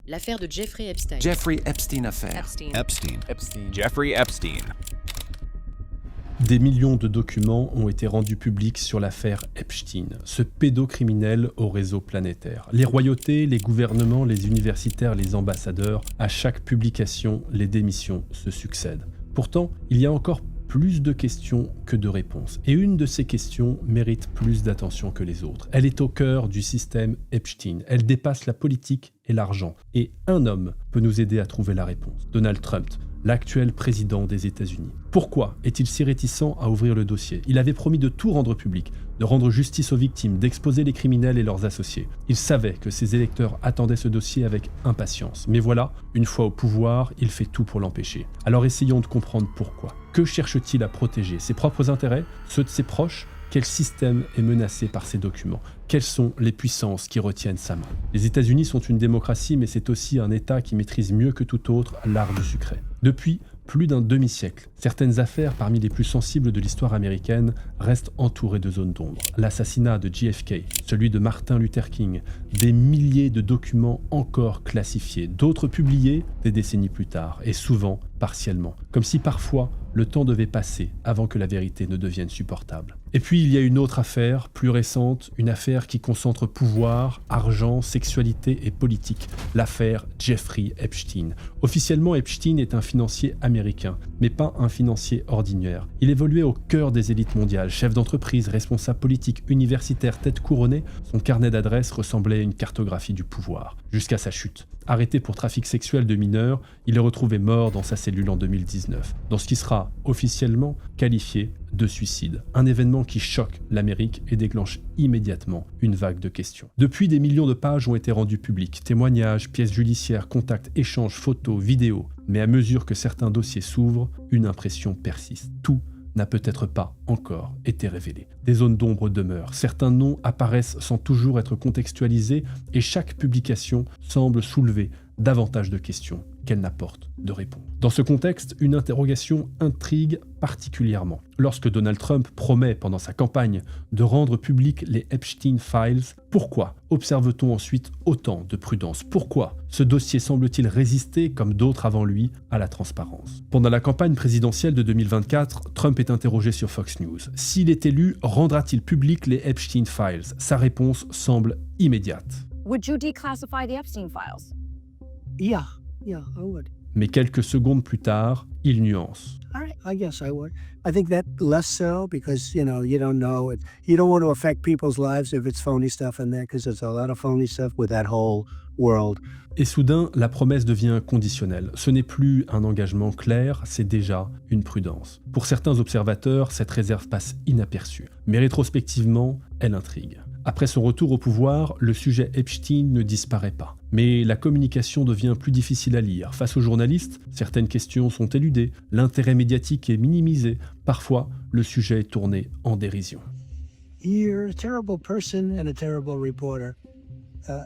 L'affaire de Jeffrey Epstein. Jeffrey Epstein affaire. Epstein. Jeffrey Epstein. Des millions de documents ont été rendus publics sur l'affaire Epstein, ce pédocriminel au réseau planétaire. Les royautés, les gouvernements, les universitaires, les ambassadeurs, à chaque publication, les démissions se succèdent. Pourtant, il y a encore plus de questions que de réponses. Et une de ces questions mérite plus d'attention que les autres. Elle est au cœur du système Epstein. Elle dépasse la politique et l'argent. Et un homme peut nous aider à trouver la réponse. Donald Trump, l'actuel président des États-Unis. Pourquoi est-il si réticent à ouvrir le dossier ? Il avait promis de tout rendre public, de rendre justice aux victimes, d'exposer les criminels et leurs associés. Il savait que ses électeurs attendaient ce dossier avec impatience. Mais voilà, une fois au pouvoir, il fait tout pour l'empêcher. Alors essayons de comprendre pourquoi. Que cherche-t-il à protéger ? Ses propres intérêts ? Ceux de ses proches ? Quel système est menacé par ces documents ? Quelles sont les puissances qui retiennent sa main ? Les États-Unis sont une démocratie, mais c'est aussi un État qui maîtrise mieux que tout autre l'art du secret. Depuis plus d'un demi-siècle, certaines affaires parmi les plus sensibles de l'histoire américaine restent entourées de zones d'ombre. L'assassinat de JFK, celui de Martin Luther King, des milliers de documents encore classifiés, d'autres publiés des décennies plus tard, et souvent partiellement, comme si parfois le temps devait passer avant que la vérité ne devienne supportable. Et puis il y a une autre affaire, plus récente, une affaire qui concentre pouvoir, argent, sexualité et politique, l'affaire Jeffrey Epstein. Officiellement, Epstein est un financier américain, mais pas un financier ordinaire. Il évoluait au cœur des élites mondiales, chef d'entreprise, responsable politique, universitaire, tête couronnée, son carnet d'adresses ressemblait à une cartographie du pouvoir, jusqu'à sa chute. Arrêté pour trafic sexuel de mineurs, il est retrouvé mort dans sa cellule en 2019, dans ce qui sera officiellement qualifié de suicide. Un événement qui choque l'Amérique et déclenche immédiatement une vague de questions. Depuis, des millions de pages ont été rendues publiques, témoignages, pièces judiciaires, contacts, échanges, photos, vidéos. Mais à mesure que certains dossiers s'ouvrent, une impression persiste. Tout n'a peut-être pas encore été révélé. Des zones d'ombre demeurent, certains noms apparaissent sans toujours être contextualisés et chaque publication semble soulever davantage de questions qu'elle n'apporte de réponse. Dans ce contexte, une interrogation intrigue particulièrement. Lorsque Donald Trump promet pendant sa campagne de rendre publics les Epstein Files, pourquoi observe-t-on ensuite autant de prudence ? Pourquoi ce dossier semble-t-il résister, comme d'autres avant lui, à la transparence ? Pendant la campagne présidentielle de 2024, Trump est interrogé sur Fox News. S'il est élu, rendra-t-il public les Epstein Files ? Sa réponse semble immédiate. Would you declassify the Epstein files? Yeah, I would. Mais quelques secondes plus tard, il nuance. All right, I guess I would. I think that less so because, you don't know it. You don't want to affect people's lives if it's phony stuff in there because there's a lot of phony stuff with that whole world. Et soudain, la promesse devient conditionnelle. Ce n'est plus un engagement clair, c'est déjà une prudence. Pour certains observateurs, cette réserve passe inaperçue. Mais rétrospectivement, elle intrigue. Après son retour au pouvoir, le sujet Epstein ne disparaît pas. Mais la communication devient plus difficile à lire. Face aux journalistes, certaines questions sont éludées, l'intérêt médiatique est minimisé, parfois le sujet est tourné en dérision. You're a terrible person and a terrible reporter.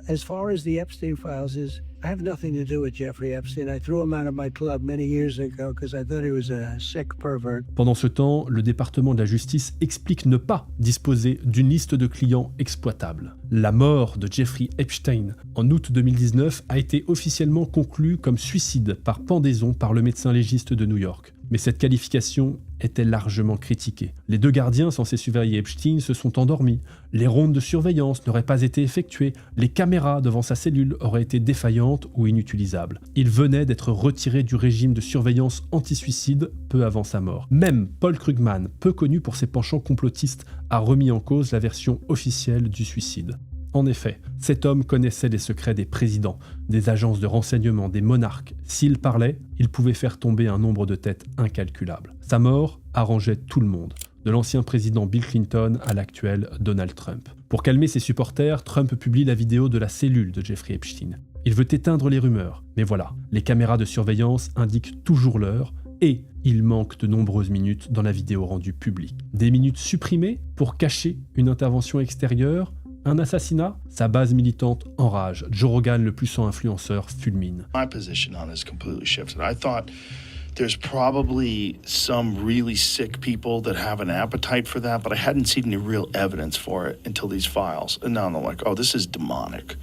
As far as the Epstein files I have nothing to do with Jeffrey Epstein. I threw him out of my club many years ago because I thought he was a sick pervert. Pendant ce temps, le département de la justice explique ne pas disposer d'une liste de clients exploitables. La mort de Jeffrey Epstein en août 2019 a été officiellement conclue comme suicide par pendaison par le médecin légiste de New York. Mais cette qualification était largement critiquée. Les deux gardiens censés surveiller Epstein se sont endormis, les rondes de surveillance n'auraient pas été effectuées, les caméras devant sa cellule auraient été défaillantes ou inutilisables. Il venait d'être retiré du régime de surveillance anti-suicide peu avant sa mort. Même Paul Krugman, peu connu pour ses penchants complotistes, a remis en cause la version officielle du suicide. En effet, cet homme connaissait les secrets des présidents, des agences de renseignement, des monarques. S'il parlait, il pouvait faire tomber un nombre de têtes incalculable. Sa mort arrangeait tout le monde, de l'ancien président Bill Clinton à l'actuel Donald Trump. Pour calmer ses supporters, Trump publie la vidéo de la cellule de Jeffrey Epstein. Il veut éteindre les rumeurs, mais voilà, les caméras de surveillance indiquent toujours l'heure et il manque de nombreuses minutes dans la vidéo rendue publique. Des minutes supprimées pour cacher une intervention extérieure. Un assassinat, sa base militante enrage. Joe Rogan, le puissant influenceur, fulmine. My position on this completely shifted. I thought there's probably some really sick people that have an appetite for that, but I hadn't seen any real evidence for it until these files. And now I'm like, oh, this is demonic.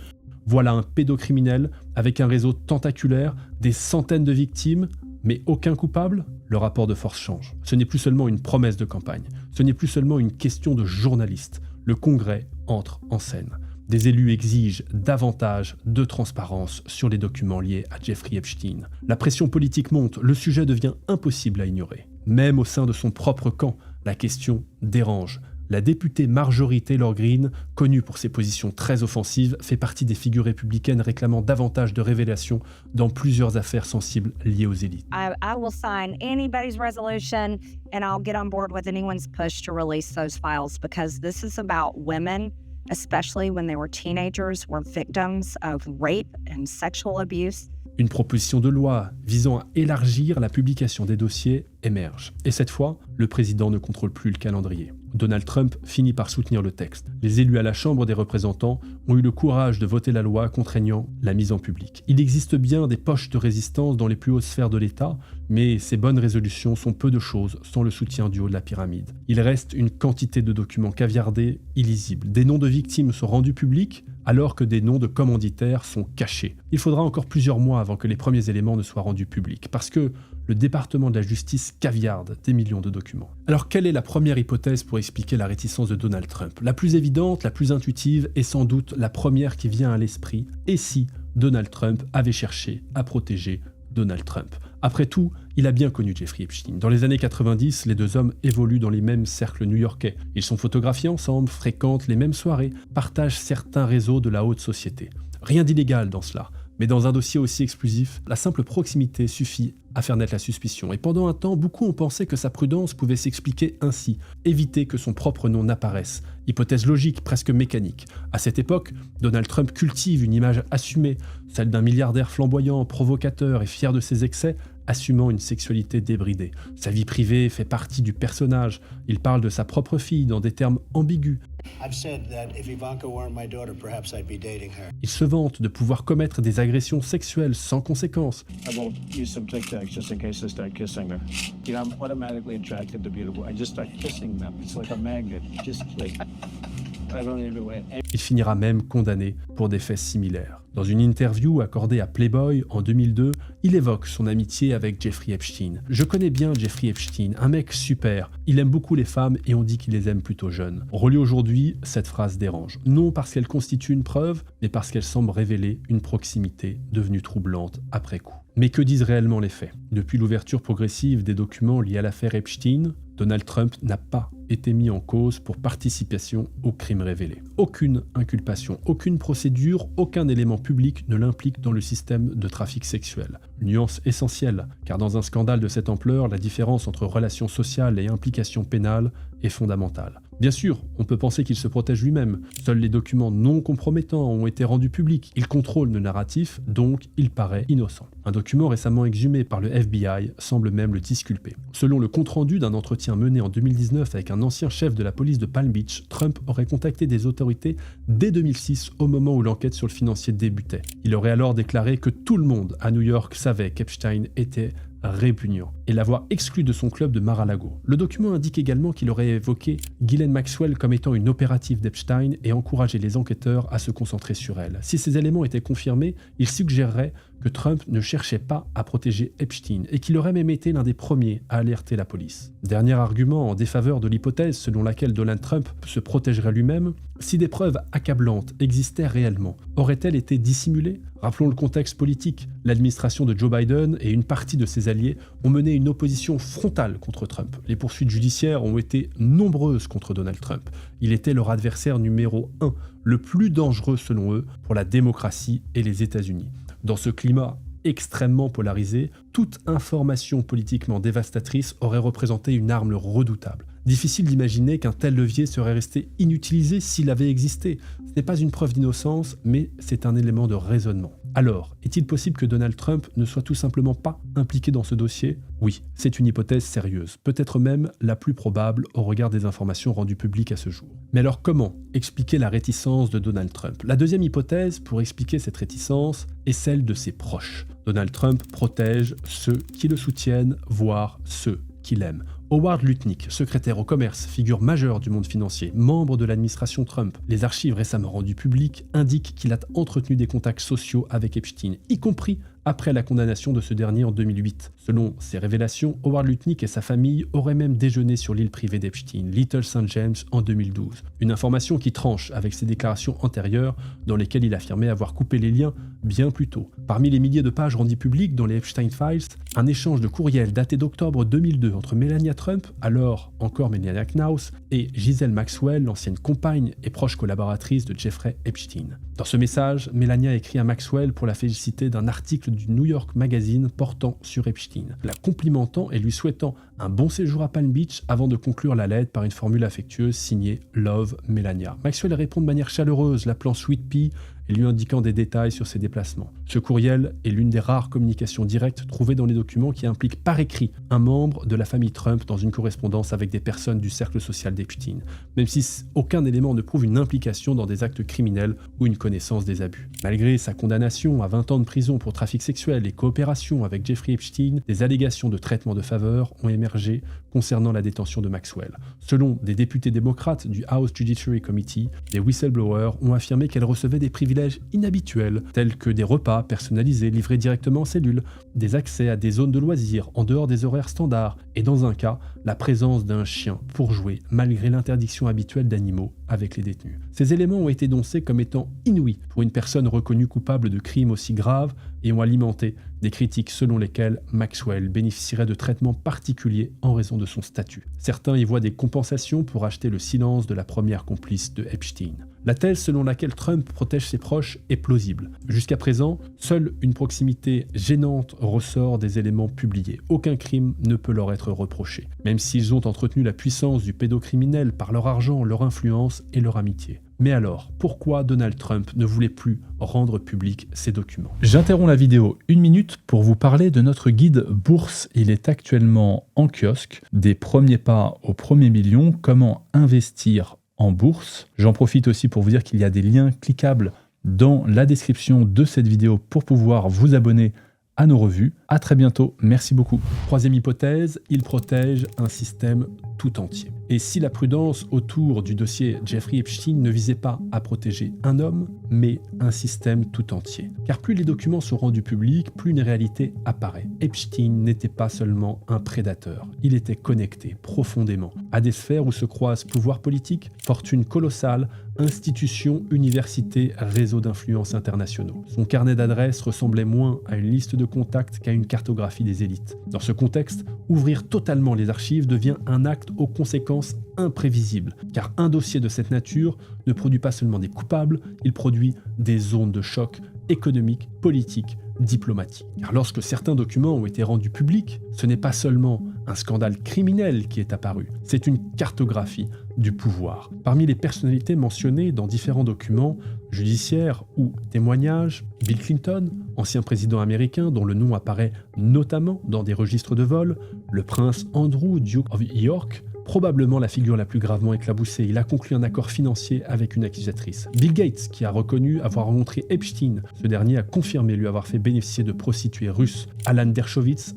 Voilà un pédocriminel avec un réseau tentaculaire, des centaines de victimes, mais aucun coupable? Le rapport de force change. Ce n'est plus seulement une promesse de campagne, ce n'est plus seulement une question de journalistes. Le Congrès entre en scène. Des élus exigent davantage de transparence sur les documents liés à Jeffrey Epstein. La pression politique monte, le sujet devient impossible à ignorer. Même au sein de son propre camp, la question dérange. La députée Marjorie Taylor Greene, connue pour ses positions très offensives, fait partie des figures républicaines réclamant davantage de révélations dans plusieurs affaires sensibles liées aux élites. I will sign anybody's resolution and I'll get on board with anyone's push to release those files because this is about women, especially when they were teenagers, were victims of rape and sexual abuse. Une proposition de loi visant à élargir la publication des dossiers émerge. Et cette fois, le président ne contrôle plus le calendrier. Donald Trump finit par soutenir le texte. Les élus à la Chambre des représentants ont eu le courage de voter la loi contraignant la mise en public. Il existe bien des poches de résistance dans les plus hautes sphères de l'État, mais ces bonnes résolutions sont peu de choses sans le soutien du haut de la pyramide. Il reste une quantité de documents caviardés, illisibles. Des noms de victimes sont rendus publics, alors que des noms de commanditaires sont cachés. Il faudra encore plusieurs mois avant que les premiers éléments ne soient rendus publics, parce que le département de la justice caviarde des millions de documents. Alors quelle est la première hypothèse pour expliquer la réticence de Donald Trump? La plus évidente, la plus intuitive et sans doute la première qui vient à l'esprit. Et si Donald Trump avait cherché à protéger Donald Trump? Après tout, il a bien connu Jeffrey Epstein. Dans les années 90, les deux hommes évoluent dans les mêmes cercles new-yorkais. Ils sont photographiés ensemble, fréquentent les mêmes soirées, partagent certains réseaux de la haute société. Rien d'illégal dans cela. Mais dans un dossier aussi exclusif, la simple proximité suffit à faire naître la suspicion. Et pendant un temps, beaucoup ont pensé que sa prudence pouvait s'expliquer ainsi, éviter que son propre nom n'apparaisse. Hypothèse logique, presque mécanique. À cette époque, Donald Trump cultive une image assumée, celle d'un milliardaire flamboyant, provocateur et fier de ses excès, assumant une sexualité débridée. Sa vie privée fait partie du personnage. Il parle de sa propre fille dans des termes ambigus. Il se vante de pouvoir commettre des agressions sexuelles sans conséquence. Il finira même condamné pour des faits similaires. Dans une interview accordée à Playboy en 2002, il évoque son amitié avec Jeffrey Epstein. « Je connais bien Jeffrey Epstein, un mec super. Il aime beaucoup les femmes et on dit qu'il les aime plutôt jeunes. » Relue aujourd'hui, cette phrase dérange. Non parce qu'elle constitue une preuve, mais parce qu'elle semble révéler une proximité devenue troublante après coup. Mais que disent réellement les faits? Depuis l'ouverture progressive des documents liés à l'affaire Epstein, Donald Trump n'a pas été mis en cause pour participation aux crimes révélés. Aucune inculpation, aucune procédure, aucun élément public ne l'implique dans le système de trafic sexuel. Nuance essentielle, car dans un scandale de cette ampleur, la différence entre relations sociales et implication pénale est fondamentale. Bien sûr, on peut penser qu'il se protège lui-même. Seuls les documents non compromettants ont été rendus publics. Il contrôle le narratif, donc il paraît innocent. Un document récemment exhumé par le FBI semble même le disculper. Selon le compte-rendu d'un entretien mené en 2019 avec un ancien chef de la police de Palm Beach, Trump aurait contacté des autorités dès 2006 au moment où l'enquête sur le financier débutait. Il aurait alors déclaré que tout le monde à New York savait qu'Epstein était répugnant et l'avoir exclu de son club de Mar-a-Lago. Le document indique également qu'il aurait évoqué Ghislaine Maxwell comme étant une opérative d'Epstein et encouragé les enquêteurs à se concentrer sur elle. Si ces éléments étaient confirmés, il suggérerait que Trump ne cherchait pas à protéger Epstein et qu'il aurait même été l'un des premiers à alerter la police. Dernier argument en défaveur de l'hypothèse selon laquelle Donald Trump se protégerait lui-même, si des preuves accablantes existaient réellement, auraient-elles été dissimulées? Rappelons le contexte politique. L'administration de Joe Biden et une partie de ses alliés ont mené une opposition frontale contre Trump. Les poursuites judiciaires ont été nombreuses contre Donald Trump. Il était leur adversaire numéro 1, le plus dangereux selon eux pour la démocratie et les États-Unis. Dans ce climat extrêmement polarisé, toute information politiquement dévastatrice aurait représenté une arme redoutable. Difficile d'imaginer qu'un tel levier serait resté inutilisé s'il avait existé. Ce n'est pas une preuve d'innocence, mais c'est un élément de raisonnement. Alors, est-il possible que Donald Trump ne soit tout simplement pas impliqué dans ce dossier? Oui, c'est une hypothèse sérieuse, peut-être même la plus probable au regard des informations rendues publiques à ce jour. Mais alors comment expliquer la réticence de Donald Trump? La deuxième hypothèse pour expliquer cette réticence est celle de ses proches. Donald Trump protège ceux qui le soutiennent, voire ceux qu'il aime. Howard Lutnick, secrétaire au commerce, figure majeure du monde financier, membre de l'administration Trump. Les archives récemment rendues publiques indiquent qu'il a entretenu des contacts sociaux avec Epstein, y compris après la condamnation de ce dernier en 2008. Selon ces révélations, Howard Lutnick et sa famille auraient même déjeuné sur l'île privée d'Epstein, Little St. James, en 2012. Une information qui tranche avec ses déclarations antérieures dans lesquelles il affirmait avoir coupé les liens bien plus tôt. Parmi les milliers de pages rendues publiques dans les Epstein Files, un échange de courriels daté d'octobre 2002 entre Melania Trump, alors encore Melania Knauss, et Ghislaine Maxwell, l'ancienne compagne et proche collaboratrice de Jeffrey Epstein. Dans ce message, Melania écrit à Maxwell pour la féliciter d'un article du New York Magazine portant sur Epstein, la complimentant et lui souhaitant un bon séjour à Palm Beach avant de conclure la lettre par une formule affectueuse signée Love Melania. Maxwell répond de manière chaleureuse, l'appelant Sweet Pea et lui indiquant des détails sur ses déplacements. Ce courriel est l'une des rares communications directes trouvées dans les documents qui impliquent par écrit un membre de la famille Trump dans une correspondance avec des personnes du cercle social d'Epstein, même si aucun élément ne prouve une implication dans des actes criminels ou une connaissance des abus. Malgré sa condamnation à 20 ans de prison pour trafic sexuel et coopération avec Jeffrey Epstein, des allégations de traitement de faveur ont émergé concernant la détention de Maxwell. Selon des députés démocrates du House Judiciary Committee, des whistleblowers ont affirmé qu'elle recevait des privilèges inhabituels, tels que des repas personnalisés livrés directement en cellule, des accès à des zones de loisirs en dehors des horaires standards, et dans un cas, la présence d'un chien pour jouer malgré l'interdiction habituelle d'animaux avec les détenus. Ces éléments ont été énoncés comme étant inouïs pour une personne reconnue coupable de crimes aussi graves et ont alimenté des critiques selon lesquelles Maxwell bénéficierait de traitements particuliers en raison de son statut. Certains y voient des compensations pour acheter le silence de la première complice de Epstein. La thèse selon laquelle Trump protège ses proches est plausible. Jusqu'à présent, seule une proximité gênante ressort des éléments publiés. Aucun crime ne peut leur être reproché, même s'ils ont entretenu la puissance du pédocriminel par leur argent, leur influence et leur amitié. Mais alors, pourquoi Donald Trump ne voulait plus rendre public ces documents ? J'interromps la vidéo 1 minute pour vous parler de notre guide bourse. Il est actuellement en kiosque. Des premiers pas au premier million, comment investir en bourse. J'en profite aussi pour vous dire qu'il y a des liens cliquables dans la description de cette vidéo pour pouvoir vous abonner à nos revues. À très bientôt, merci beaucoup. Troisième hypothèse, il protège un système tout entier. Et si la prudence autour du dossier Jeffrey Epstein ne visait pas à protéger un homme, mais un système tout entier. Car plus les documents sont rendus publics, plus une réalité apparaît. Epstein n'était pas seulement un prédateur, il était connecté profondément à des sphères où se croisent pouvoir politique, fortune colossale, institutions, universités, réseaux d'influence internationaux. Son carnet d'adresses ressemblait moins à une liste de contacts qu'à une cartographie des élites. Dans ce contexte, ouvrir totalement les archives devient un acte aux conséquences imprévisibles, car un dossier de cette nature ne produit pas seulement des coupables, il produit des zones de choc économique, politique, diplomatique. Car lorsque certains documents ont été rendus publics, ce n'est pas seulement un scandale criminel qui est apparu, c'est une cartographie du pouvoir. Parmi les personnalités mentionnées dans différents documents judiciaires ou témoignages, Bill Clinton, ancien président américain dont le nom apparaît notamment dans des registres de vol, le prince Andrew, Duke of York, probablement la figure la plus gravement éclabousée. Il a conclu un accord financier avec une accusatrice. Bill Gates, qui a reconnu avoir rencontré Epstein. Ce dernier a confirmé lui avoir fait bénéficier de prostituées russes. Alan Dershowitz,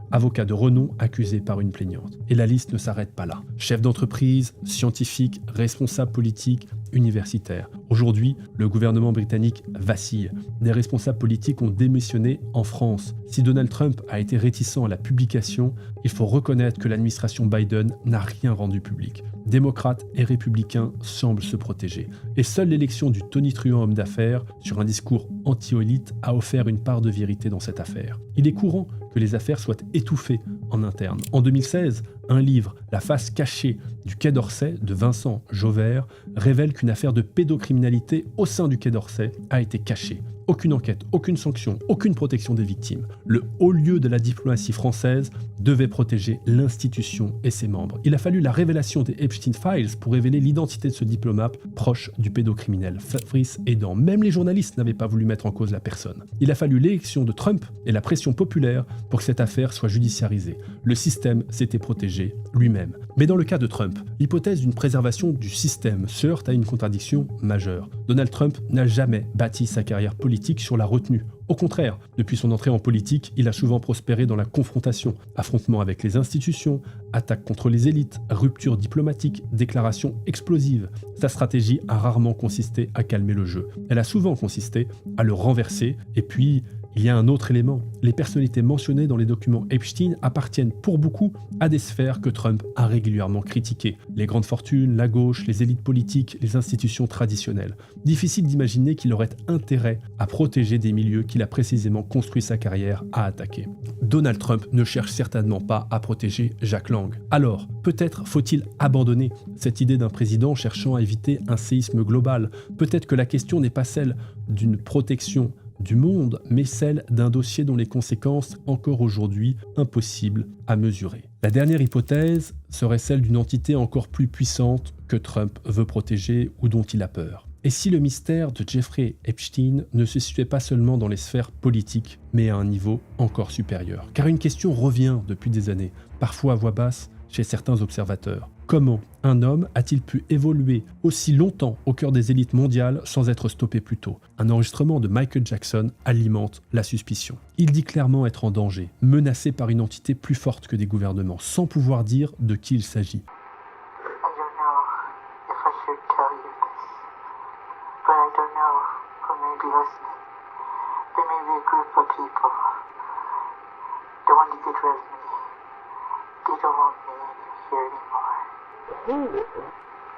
avocat de renom, accusé par une plaignante. Et la liste ne s'arrête pas là. Chef d'entreprise, scientifique, responsable politique, universitaire. Aujourd'hui, le gouvernement britannique vacille. Des responsables politiques ont démissionné en France. Si Donald Trump a été réticent à la publication, il faut reconnaître que l'administration Biden n'a rien rendu public. Démocrates et républicains semblent se protéger. Et seule l'élection du tonitruant homme d'affaires, sur un discours anti-élite, a offert une part de vérité dans cette affaire. Il est courant que les affaires soient étouffées en interne. En 2016, un livre, La face cachée du Quai d'Orsay, de Vincent Jauvert, révèle qu'une affaire de pédocriminalité au sein du Quai d'Orsay a été cachée. Aucune enquête, aucune sanction, aucune protection des victimes. Le haut lieu de la diplomatie française devait protéger l'institution et ses membres. Il a fallu la révélation des Epstein Files pour révéler l'identité de ce diplomate proche du pédocriminel Fabrice Hédan. Même les journalistes n'avaient pas voulu mettre en cause la personne. Il a fallu l'élection de Trump et la pression populaire pour que cette affaire soit judiciarisée. Le système s'était protégé lui-même. Mais dans le cas de Trump, l'hypothèse d'une préservation du système se heurte à une contradiction majeure. Donald Trump n'a jamais bâti sa carrière politique sur la retenue. Au contraire, depuis son entrée en politique, il a souvent prospéré dans la confrontation, affrontements avec les institutions, attaques contre les élites, ruptures diplomatiques, déclarations explosives. Sa stratégie a rarement consisté à calmer le jeu. Elle a souvent consisté à le renverser. Et puis, il y a un autre élément. Les personnalités mentionnées dans les documents Epstein appartiennent pour beaucoup à des sphères que Trump a régulièrement critiquées. Les grandes fortunes, la gauche, les élites politiques, les institutions traditionnelles. Difficile d'imaginer qu'il aurait intérêt à protéger des milieux qu'il a précisément construit sa carrière à attaquer. Donald Trump ne cherche certainement pas à protéger Jack Lang. Alors, peut-être faut-il abandonner cette idée d'un président cherchant à éviter un séisme global. Peut-être que la question n'est pas celle d'une protection du monde, mais celle d'un dossier dont les conséquences, encore aujourd'hui, impossibles à mesurer. La dernière hypothèse serait celle d'une entité encore plus puissante que Trump veut protéger ou dont il a peur. Et si le mystère de Jeffrey Epstein ne se situait pas seulement dans les sphères politiques, mais à un niveau encore supérieur? Car une question revient depuis des années, parfois à voix basse, chez certains observateurs. Comment un homme a-t-il pu évoluer aussi longtemps au cœur des élites mondiales sans être stoppé plus tôt? Un enregistrement de Michael Jackson alimente la suspicion. Il dit clairement être en danger, menacé par une entité plus forte que des gouvernements, sans pouvoir dire de qui il s'agit.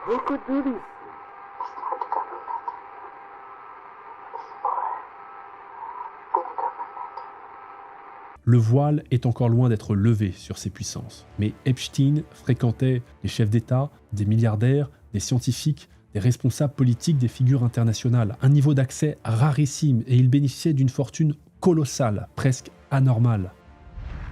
Who could do this? It's not the government. It's more than the government. Le voile est encore loin d'être levé sur ces puissances. Mais Epstein fréquentait des chefs d'État, des milliardaires, des scientifiques, des responsables politiques, des figures internationales. Un niveau d'accès rarissime et il bénéficiait d'une fortune colossale, presque anormale.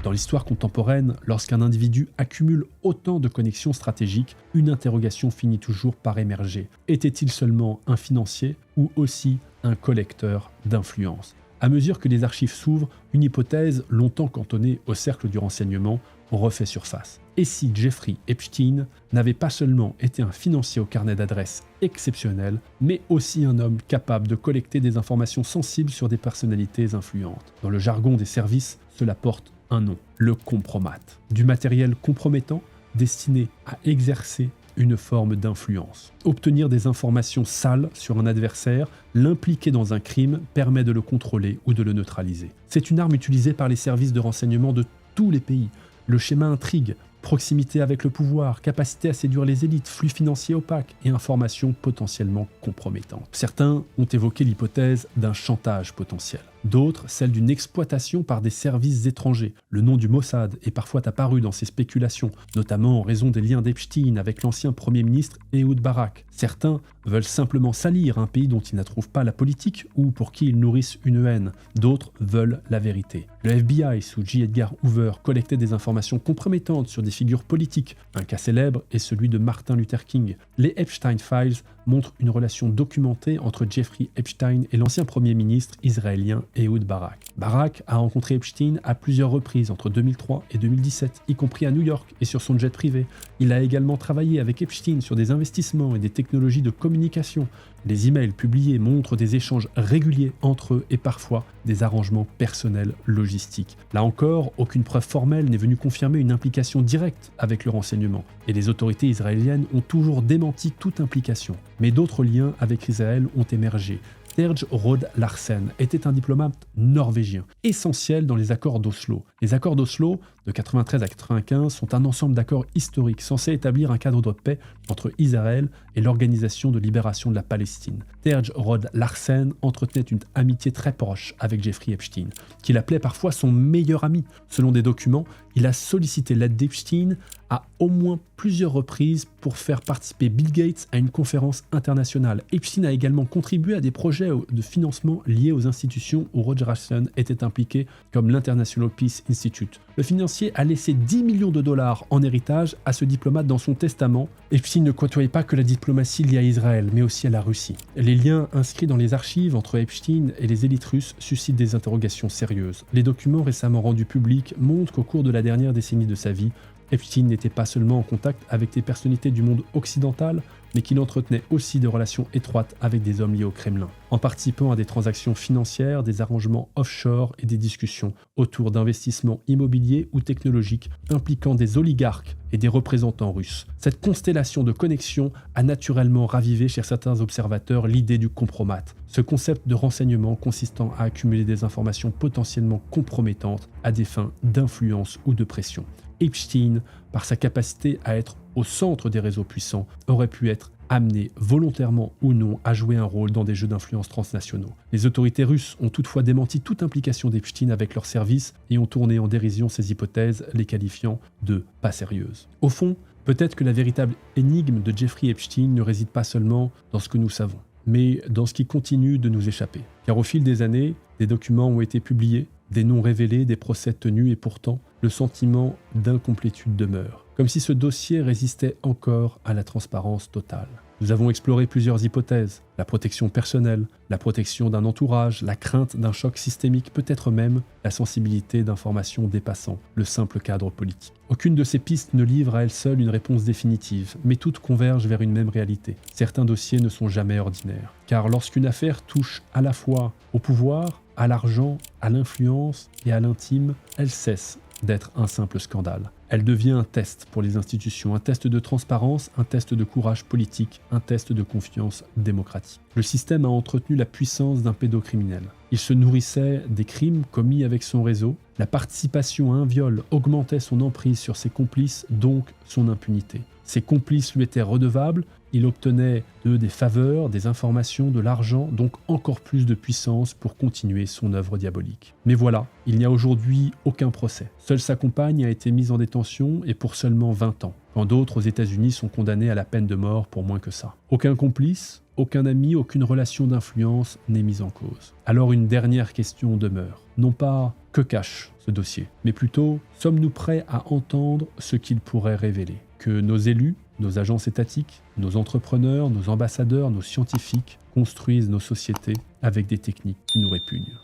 Dans l'histoire contemporaine, lorsqu'un individu accumule autant de connexions stratégiques, une interrogation finit toujours par émerger. Était-il seulement un financier ou aussi un collecteur d'influence? À mesure que les archives s'ouvrent, une hypothèse longtemps cantonnée au cercle du renseignement refait surface. Et si Jeffrey Epstein n'avait pas seulement été un financier au carnet d'adresses exceptionnel, mais aussi un homme capable de collecter des informations sensibles sur des personnalités influentes? Dans le jargon des services, cela porte un nom, le compromat. Du matériel compromettant destiné à exercer une forme d'influence. Obtenir des informations sales sur un adversaire, l'impliquer dans un crime, permet de le contrôler ou de le neutraliser. C'est une arme utilisée par les services de renseignement de tous les pays. Le schéma intrigue, proximité avec le pouvoir, capacité à séduire les élites, flux financiers opaques et informations potentiellement compromettantes. Certains ont évoqué l'hypothèse d'un chantage potentiel. D'autres, celle d'une exploitation par des services étrangers. Le nom du Mossad est parfois apparu dans ces spéculations, notamment en raison des liens d'Epstein avec l'ancien Premier ministre Ehud Barak. Certains veulent simplement salir un pays dont ils n'approuvent pas la politique ou pour qui ils nourrissent une haine. D'autres veulent la vérité. Le FBI, sous J. Edgar Hoover, collectait des informations compromettantes sur des figures politiques. Un cas célèbre est celui de Martin Luther King. Les Epstein Files montrent une relation documentée entre Jeffrey Epstein et l'ancien Premier ministre israélien Ehud Barak. Barak a rencontré Epstein à plusieurs reprises entre 2003 et 2017, y compris à New York et sur son jet privé. Il a également travaillé avec Epstein sur des investissements et des technologies de communication. Les emails publiés montrent des échanges réguliers entre eux et parfois des arrangements personnels logistiques. Là encore, aucune preuve formelle n'est venue confirmer une implication directe avec le renseignement, et les autorités israéliennes ont toujours démenti toute implication. Mais d'autres liens avec Israël ont émergé. Terje Rod Larsen était un diplomate norvégien, essentiel dans les accords d'Oslo. Les accords d'Oslo, de 93 à 95, sont un ensemble d'accords historiques censés établir un cadre de paix entre Israël et l'Organisation de libération de la Palestine. Terje Rod Larsen entretenait une amitié très proche avec Jeffrey Epstein, qu'il appelait parfois son meilleur ami. Selon des documents, il a sollicité l'aide d'Epstein à au moins plusieurs reprises pour faire participer Bill Gates à une conférence internationale. Epstein a également contribué à des projets de financement liés aux institutions où Roger Rasmussen était impliqué, comme l'International Peace Institute. Le financier a laissé 10 millions de dollars en héritage à ce diplomate dans son testament. Epstein ne côtoyait pas que la diplomatie liée à Israël, mais aussi à la Russie. Les liens inscrits dans les archives entre Epstein et les élites russes suscitent des interrogations sérieuses. Les documents récemment rendus publics montrent qu'au cours de la dernière décennie de sa vie, Epstein n'était pas seulement en contact avec des personnalités du monde occidental, mais qu'il entretenait aussi des relations étroites avec des hommes liés au Kremlin, en participant à des transactions financières, des arrangements offshore et des discussions autour d'investissements immobiliers ou technologiques impliquant des oligarques et des représentants russes. Cette constellation de connexions a naturellement ravivé chez certains observateurs l'idée du compromat, ce concept de renseignement consistant à accumuler des informations potentiellement compromettantes à des fins d'influence ou de pression. Epstein, par sa capacité à être au centre des réseaux puissants, aurait pu être amené, volontairement ou non, à jouer un rôle dans des jeux d'influence transnationaux. Les autorités russes ont toutefois démenti toute implication d'Epstein avec leurs services et ont tourné en dérision ces hypothèses, les qualifiant de « pas sérieuses ». Au fond, peut-être que la véritable énigme de Jeffrey Epstein ne réside pas seulement dans ce que nous savons, mais dans ce qui continue de nous échapper. Car au fil des années, des documents ont été publiés, des noms révélés, des procès tenus, et pourtant, le sentiment d'incomplétude demeure, comme si ce dossier résistait encore à la transparence totale. Nous avons exploré plusieurs hypothèses, la protection personnelle, la protection d'un entourage, la crainte d'un choc systémique, peut-être même la sensibilité d'informations dépassant le simple cadre politique. Aucune de ces pistes ne livre à elle seule une réponse définitive, mais toutes convergent vers une même réalité. Certains dossiers ne sont jamais ordinaires, car lorsqu'une affaire touche à la fois au pouvoir, à l'argent, à l'influence et à l'intime, elle cesse d'être un simple scandale. Elle devient un test pour les institutions, un test de transparence, un test de courage politique, un test de confiance démocratique. Le système a entretenu la puissance d'un pédocriminel. Il se nourrissait des crimes commis avec son réseau. La participation à un viol augmentait son emprise sur ses complices, donc son impunité. Ses complices lui étaient redevables, il obtenait d'eux des faveurs, des informations, de l'argent, donc encore plus de puissance pour continuer son œuvre diabolique. Mais voilà, il n'y a aujourd'hui aucun procès. Seule sa compagne a été mise en détention et pour seulement 20 ans, quand d'autres aux États-Unis sont condamnés à la peine de mort pour moins que ça. Aucun complice, aucun ami, aucune relation d'influence n'est mise en cause. Alors une dernière question demeure. Non pas que cache ce dossier, mais plutôt sommes-nous prêts à entendre ce qu'il pourrait révéler ? Que nos élus, nos agences étatiques, nos entrepreneurs, nos ambassadeurs, nos scientifiques construisent nos sociétés avec des techniques qui nous répugnent.